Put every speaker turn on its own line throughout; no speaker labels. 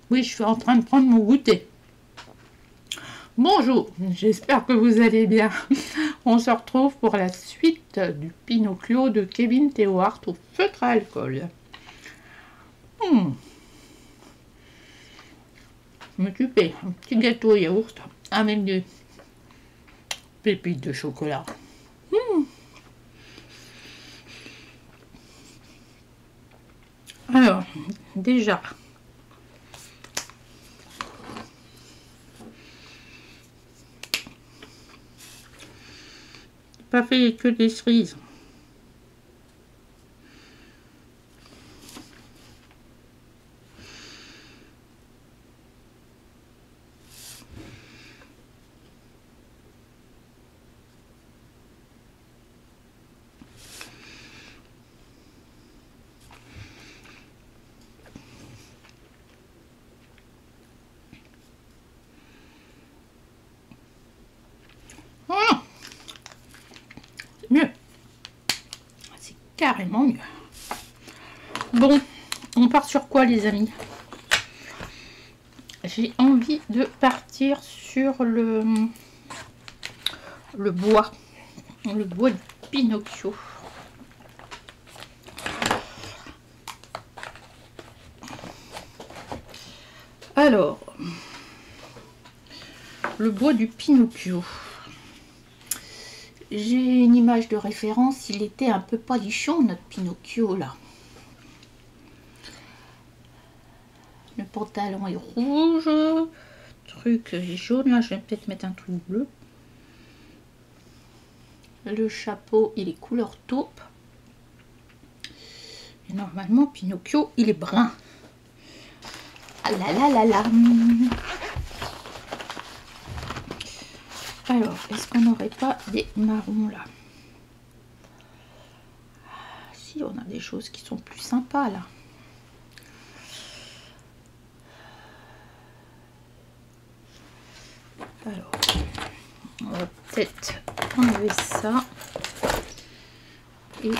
Oui, je suis en train de prendre mon goûter. Bonjour, j'espère que vous allez bien. On se retrouve pour la suite du Pinocchio de Kevin Théohart au feutre à alcool. Je me suis fait un petit gâteau au yaourt avec des pépites de chocolat. Alors, déjà, pas fait que des cerises. C'est mieux. C'est carrément mieux. Bon, on part sur quoi les amis? J'ai envie de partir sur le bois. Le bois de Pinocchio. Alors, le bois du Pinocchio. J'ai une image de référence, il était un peu palichon notre Pinocchio là. Le pantalon est rouge, truc est jaune, là je vais peut-être mettre un truc bleu. Le chapeau il est couleur taupe. Et normalement Pinocchio il est brun. Ah là là là là. Alors, est-ce qu'on n'aurait pas des marrons là? Si, on a des choses qui sont plus sympas là. Alors, on va peut-être enlever ça. Et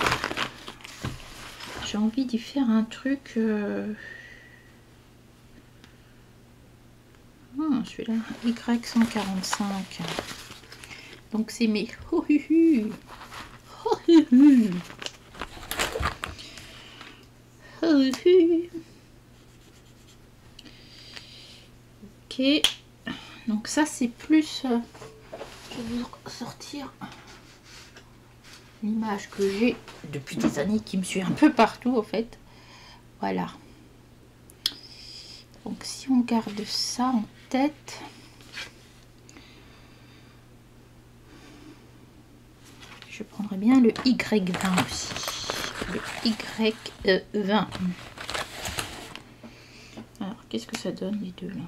j'ai envie d'y faire un truc... celui-là, Y145. Donc c'est mes... Ok. Donc ça c'est plus... je vais vous sortir l'image que j'ai depuis des années qui me suit un peu partout en fait. Voilà. Donc si on garde ça en tête, je prendrai bien le Y20 aussi. Le Y20. Alors qu'est-ce que ça donne les deux là?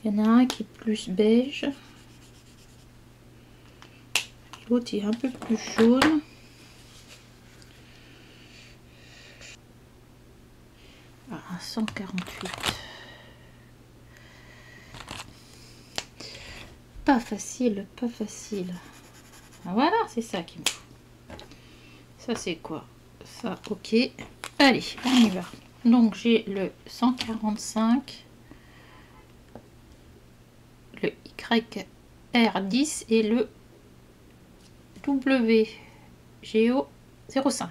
Il y en a un qui est plus beige. L'autre est un peu plus jaune. Ah, 148. Pas facile, pas facile. Ah, voilà, c'est ça qu'il me faut. Ça c'est quoi? Ça, ok. Allez, on y va. Donc j'ai le 145, le YR10 et le WGO05.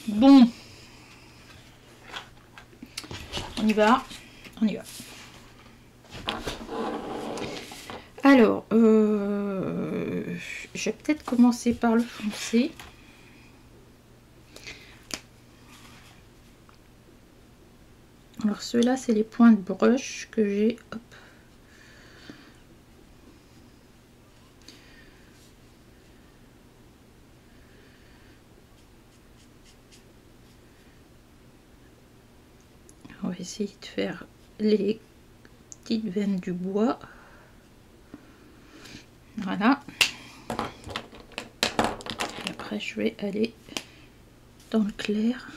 Bon, on y va, on y va. Alors, je vais peut-être commencer par le foncé. Alors ceux-là, c'est les points de brush que j'ai. Hop. On va essayer de faire les petites veines du bois. Voilà. Et après, je vais aller dans le clair.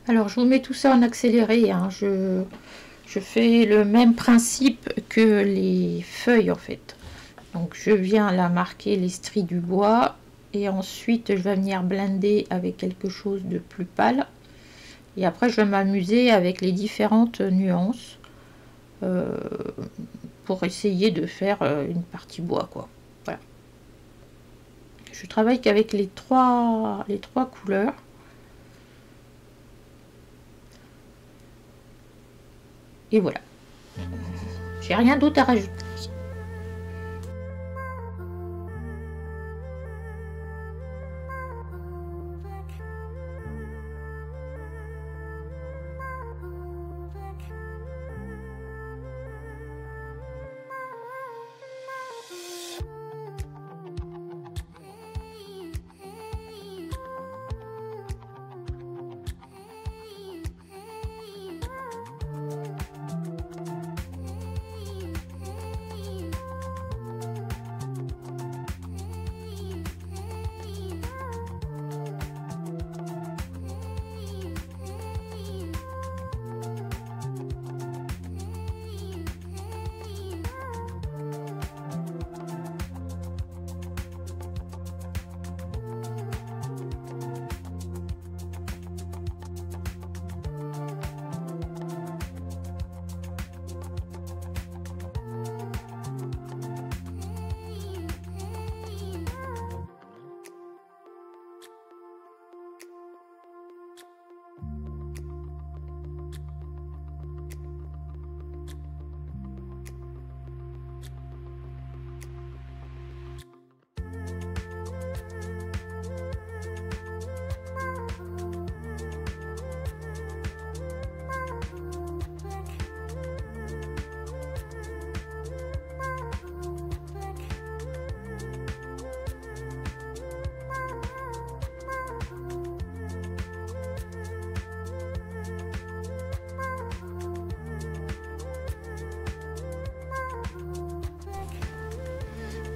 Alors je vous mets tout ça en accéléré, hein. Je fais le même principe que les feuilles en fait. Donc je viens là marquer les stries du bois et ensuite je vais venir blender avec quelque chose de plus pâle. Et après je vais m'amuser avec les différentes nuances pour essayer de faire une partie bois quoi. Voilà. Je travaille qu'avec les trois couleurs. Et voilà. J'ai rien d'autre à rajouter.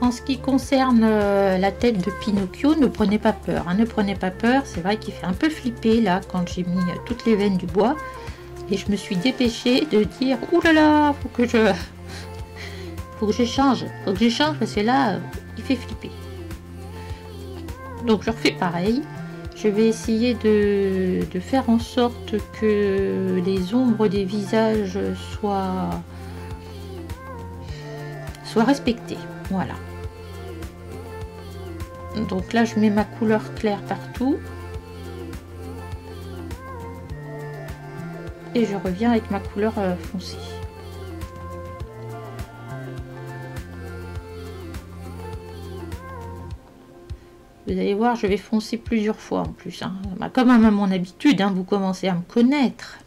En ce qui concerne la tête de Pinocchio, ne prenez pas peur, hein, ne prenez pas peur. C'est vrai qu'il fait un peu flipper là quand j'ai mis toutes les veines du bois. Et je me suis dépêchée de dire « Ouh là là, faut que j'échange parce que là, il fait flipper. » Donc je refais pareil. Je vais essayer de faire en sorte que les ombres des visages soient respectées. Voilà. Donc là je mets ma couleur claire partout et je reviens avec ma couleur foncée. Vous allez voir, je vais foncer plusieurs fois en plus, hein. Bah, comme à mon habitude, hein, vous commencez à me connaître.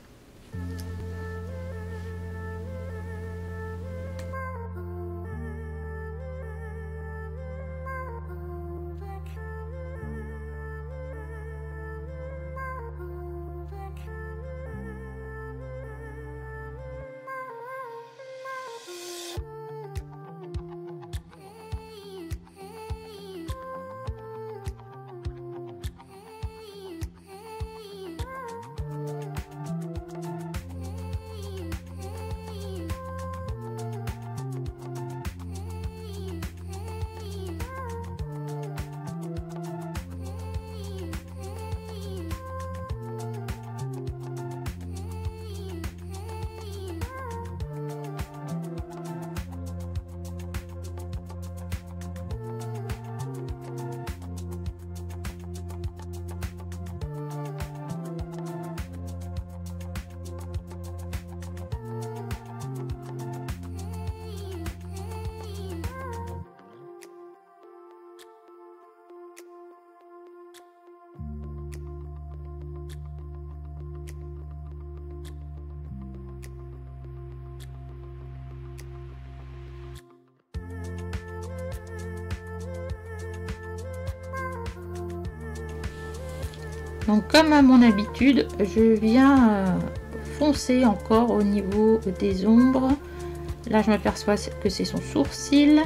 Donc comme à mon habitude, je viens foncer encore au niveau des ombres. Là je m'aperçois que c'est son sourcil.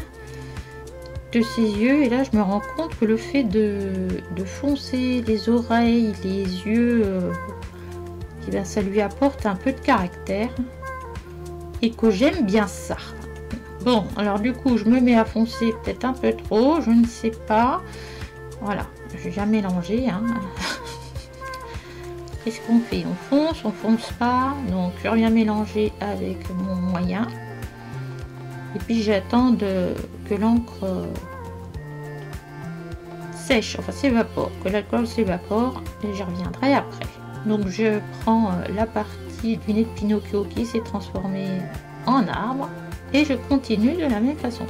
de ses yeux. Et là, je me rends compte que le fait de foncer les oreilles, les yeux, eh bien, ça lui apporte un peu de caractère. Et que j'aime bien ça. Bon, alors du coup, je me mets à foncer peut-être un peu trop, je ne sais pas. Voilà, je vais jamais mélanger. Hein. Qu'est-ce qu'on fait? On fonce pas. Donc, je reviens mélanger avec mon moyen. Et puis, j'attends que l'encre sèche, enfin s'évapore, que l'alcool s'évapore. Et j'y reviendrai après. Donc, je prends la partie du nez de Pinocchio qui s'est transformée en arbre. Et je continue de la même façon.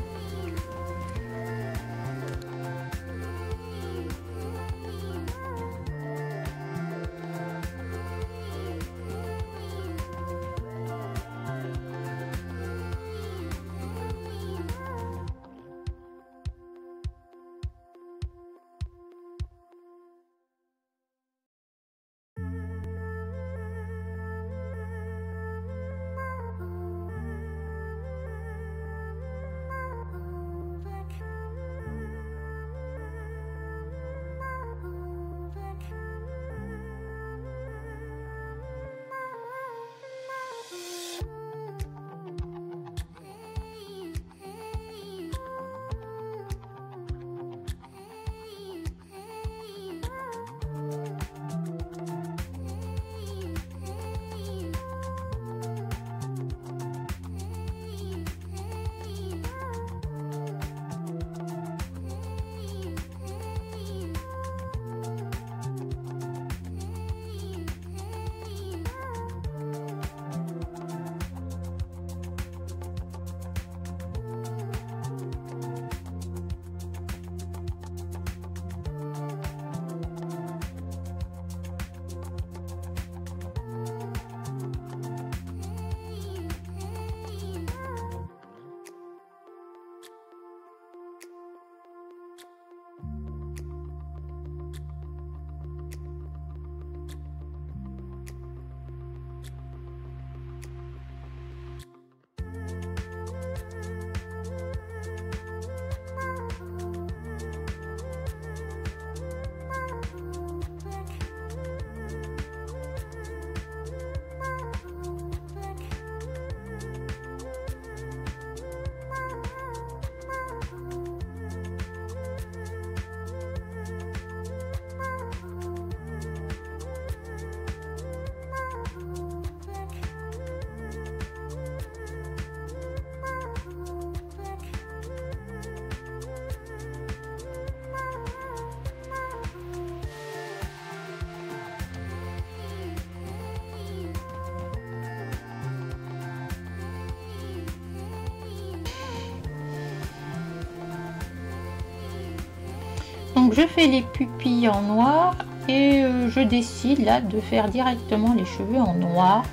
Donc je fais les pupilles en noir et je décide là de faire directement les cheveux en noir.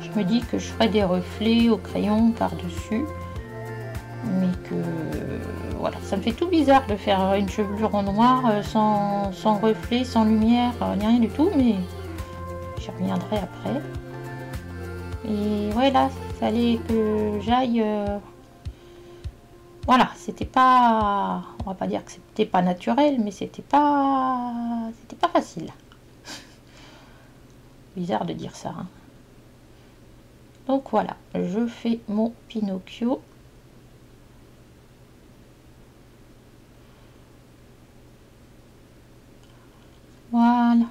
Je me dis que je ferai des reflets au crayon par-dessus. Mais que voilà, ça me fait tout bizarre de faire une chevelure en noir sans reflet, sans lumière, ni rien du tout, mais j'y reviendrai après. Et voilà, il fallait que j'aille... Voilà, c'était pas... On va pas dire que c'était pas naturel, mais c'était pas facile. Bizarre de dire ça. Hein. Donc voilà, je fais mon Pinocchio. Voilà.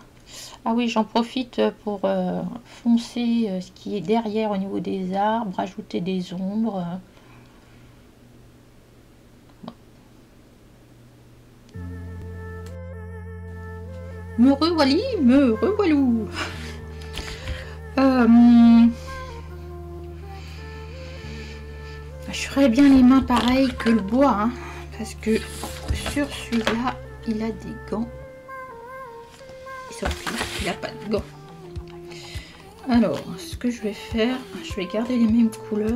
Ah oui, j'en profite pour foncer ce qui est derrière au niveau des arbres, ajouter des ombres. Me revoilà, me revoilou. Je ferais bien les mains pareilles que le bois, hein, parce que sur celui-là, il a des gants. Sauf qu'il n'a pas de gants. Alors, ce que je vais faire, je vais garder les mêmes couleurs.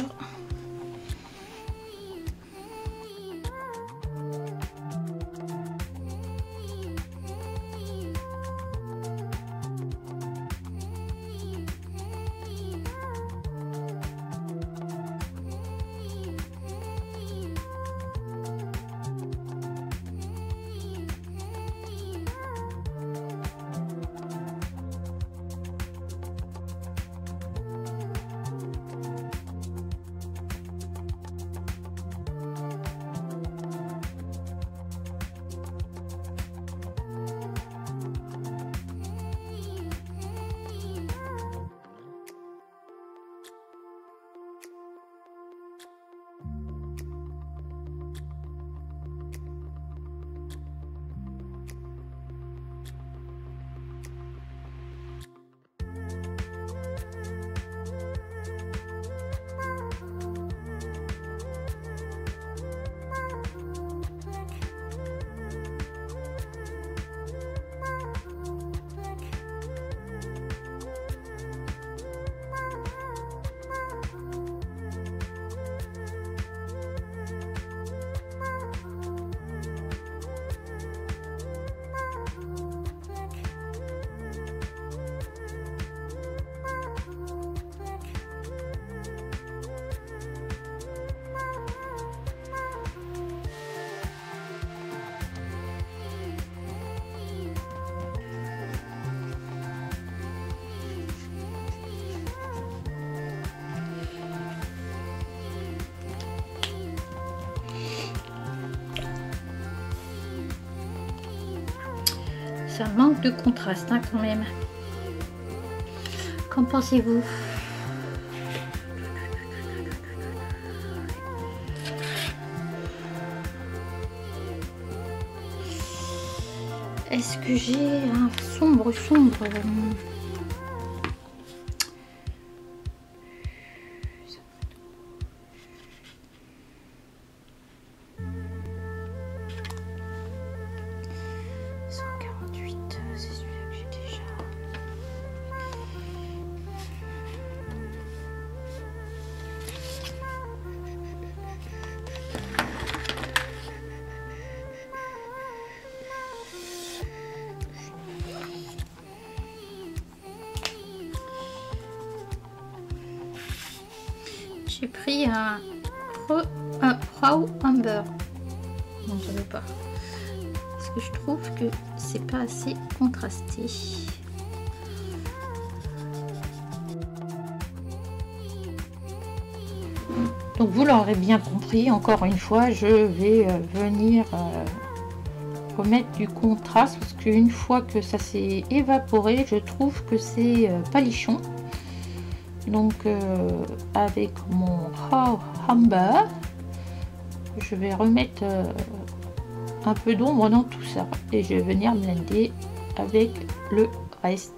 Ça manque de contraste hein, quand même. Qu'en pensez-vous? Est-ce que j'ai un sombre? C'est celui-là que j'ai déjà. J'ai pris un Frau Amber. Non, je ne veux pas. Parce que je trouve que c'est pas assez contrasté. Donc vous l'aurez bien compris, encore une fois, je vais venir remettre du contraste parce qu'une fois que ça s'est évaporé, je trouve que c'est palichon. Donc avec mon Amber, je vais remettre un peu d'ombre dans tout ça et je vais venir blender avec le reste.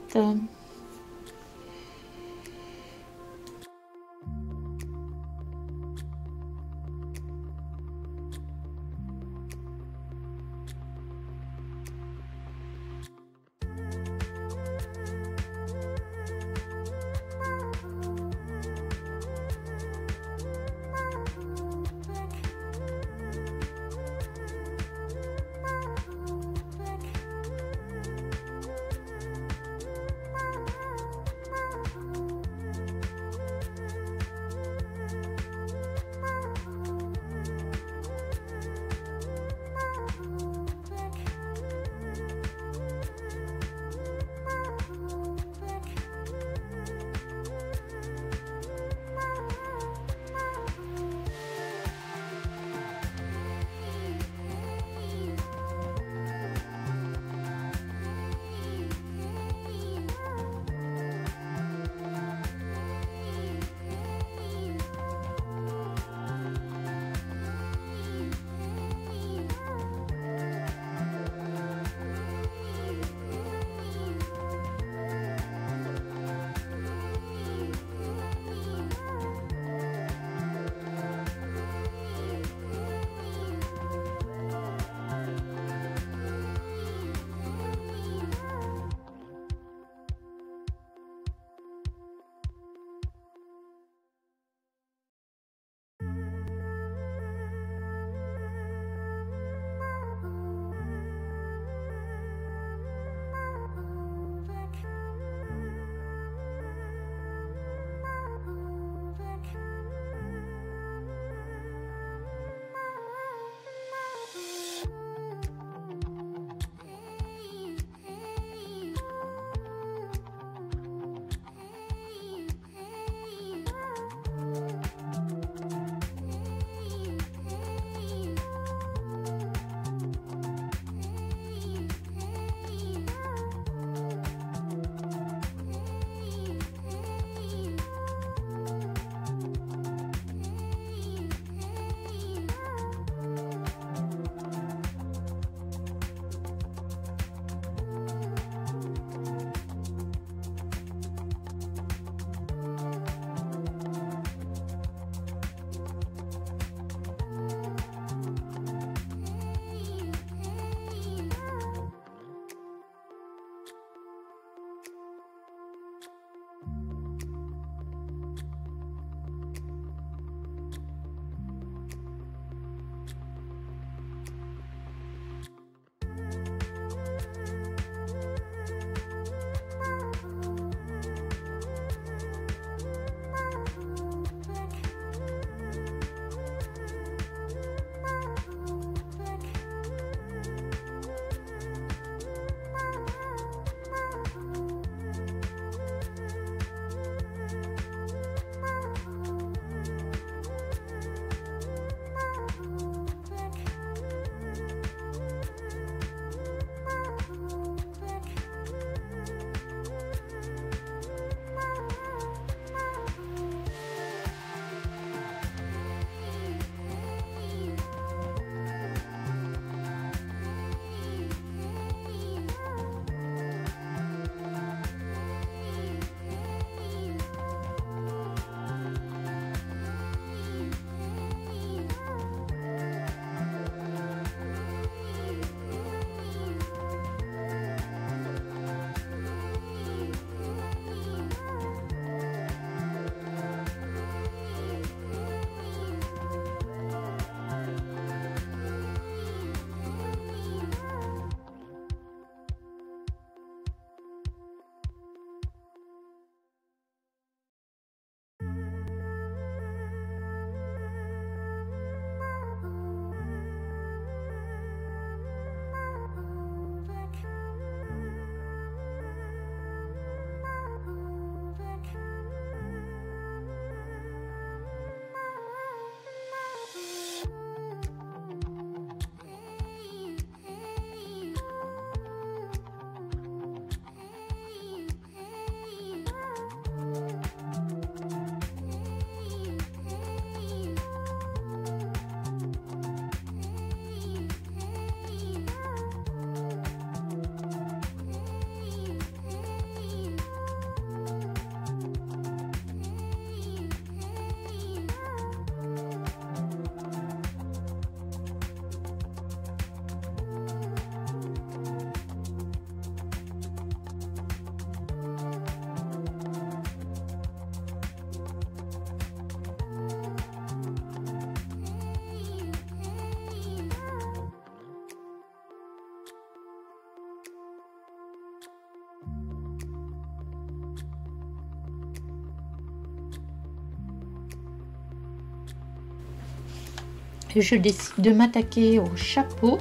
je décide de m'attaquer au chapeau.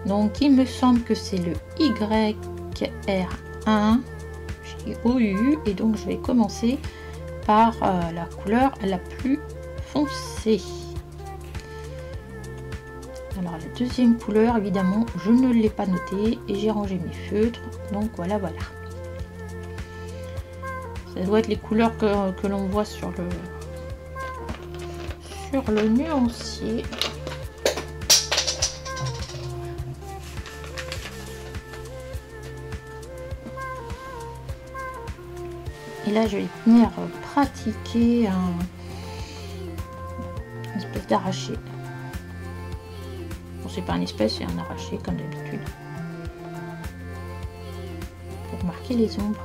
Donc il me semble que c'est le YR1 chez OU, et donc je vais commencer par la couleur la plus foncée. Alors la deuxième couleur, évidemment je ne l'ai pas notée et j'ai rangé mes feutres, donc voilà. Ça doit être les couleurs que l'on voit sur le nuancier. Et là, je vais venir pratiquer une espèce d'arraché. Bon, c'est pas un espèce, c'est un arraché comme d'habitude. Pour marquer les ombres.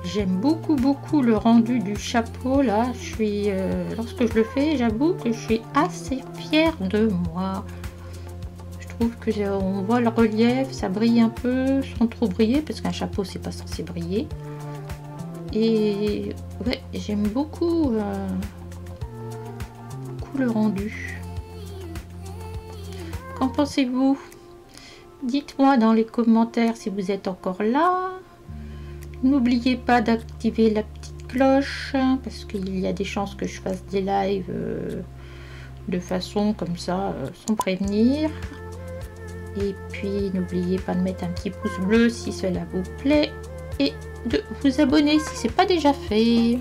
J'aime beaucoup le rendu du chapeau là. Lorsque je le fais, j'avoue que je suis assez fière de moi. Je trouve que on voit le relief, ça brille un peu sans trop briller, parce qu'un chapeau c'est pas censé briller. Et ouais, j'aime beaucoup le rendu. Qu'en pensez-vous? Dites-moi dans les commentaires si vous êtes encore là. N'oubliez pas d'activer la petite cloche, parce qu'il y a des chances que je fasse des lives de façon comme ça, sans prévenir. Et puis n'oubliez pas de mettre un petit pouce bleu si cela vous plaît, et de vous abonner si ce n'est pas déjà fait.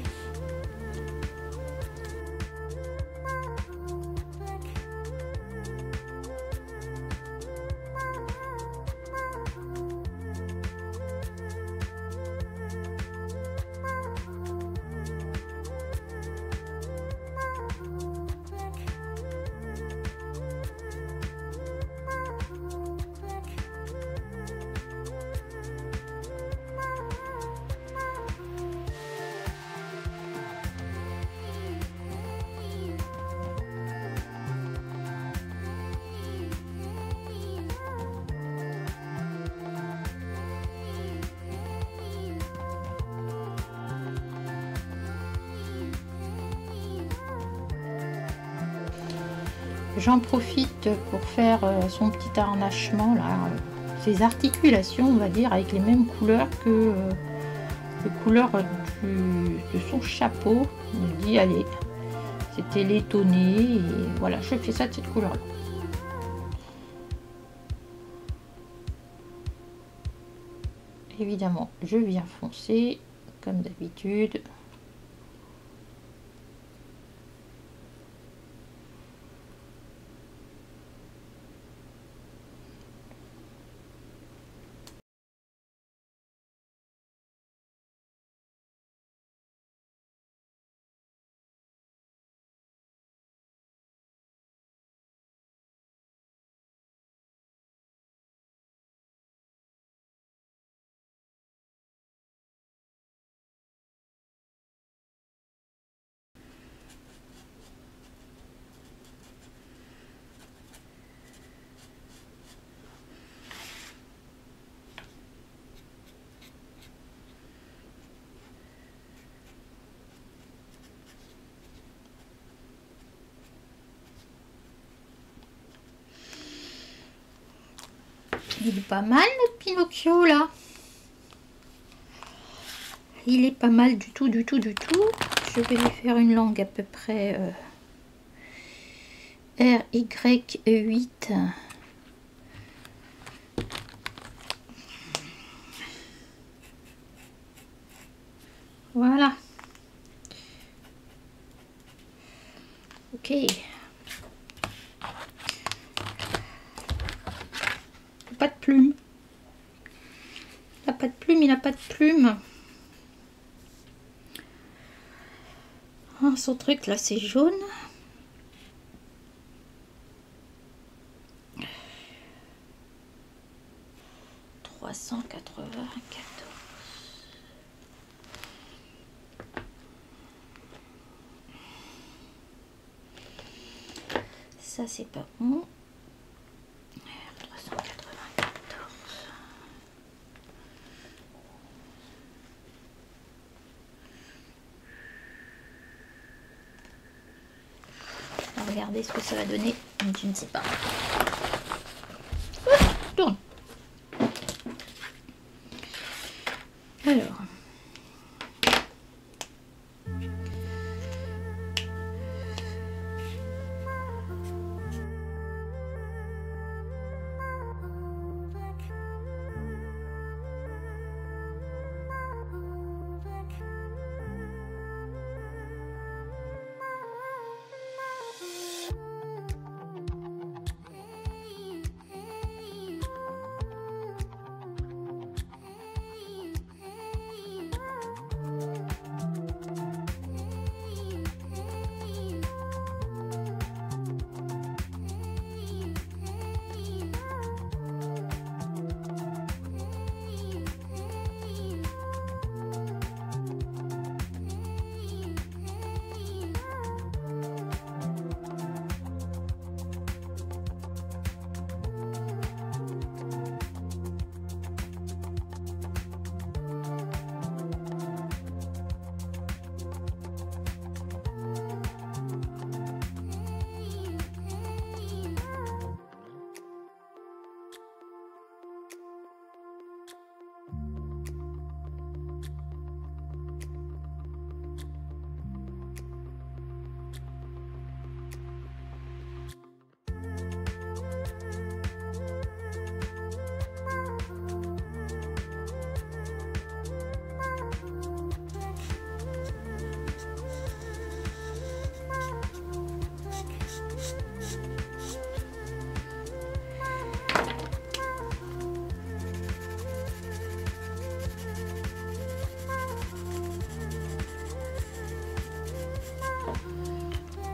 J'en profite pour faire son petit harnachement là, ses articulations on va dire, avec les mêmes couleurs que les couleurs de son chapeau. Je me dis allez, c'était l'étonné, et voilà, je fais ça de cette couleur là. Évidemment je viens foncer comme d'habitude. Il est pas mal notre Pinocchio là. Il est pas mal du tout, du tout, du tout. Je vais lui faire une langue à peu près RY8. Voilà. Ok. Pas de plume. Il n'a pas de plume, il n'a pas de plume. Oh, son truc là c'est jaune. « 394. Ça c'est pas bon. 394. On va regarder ce que ça va donner. Je ne sais pas. Tourne. Alors.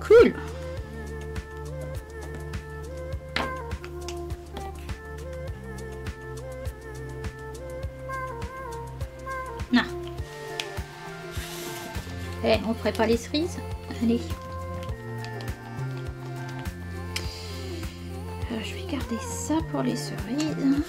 Cool. Non. Eh, on ferait pas les cerises? Allez. Je vais garder ça pour les cerises.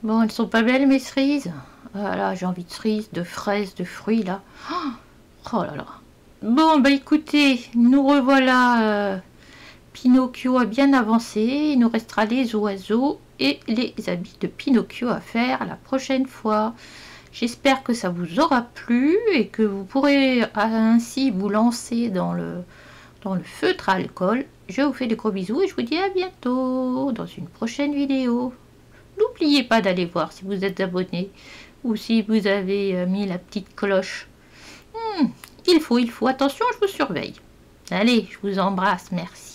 Bon, elles sont pas belles mes cerises. Voilà, j'ai envie de cerises, de fraises, de fruits là. Oh là là. Bon, bah écoutez, nous revoilà. Pinocchio a bien avancé. Il nous restera les oiseaux et les habits de Pinocchio à faire la prochaine fois. J'espère que ça vous aura plu et que vous pourrez ainsi vous lancer dans le feutre à alcool. Je vous fais de gros bisous et je vous dis à bientôt dans une prochaine vidéo. N'oubliez pas d'aller voir si vous êtes abonné ou si vous avez mis la petite cloche. Il faut. Attention, je vous surveille. Allez, je vous embrasse. Merci.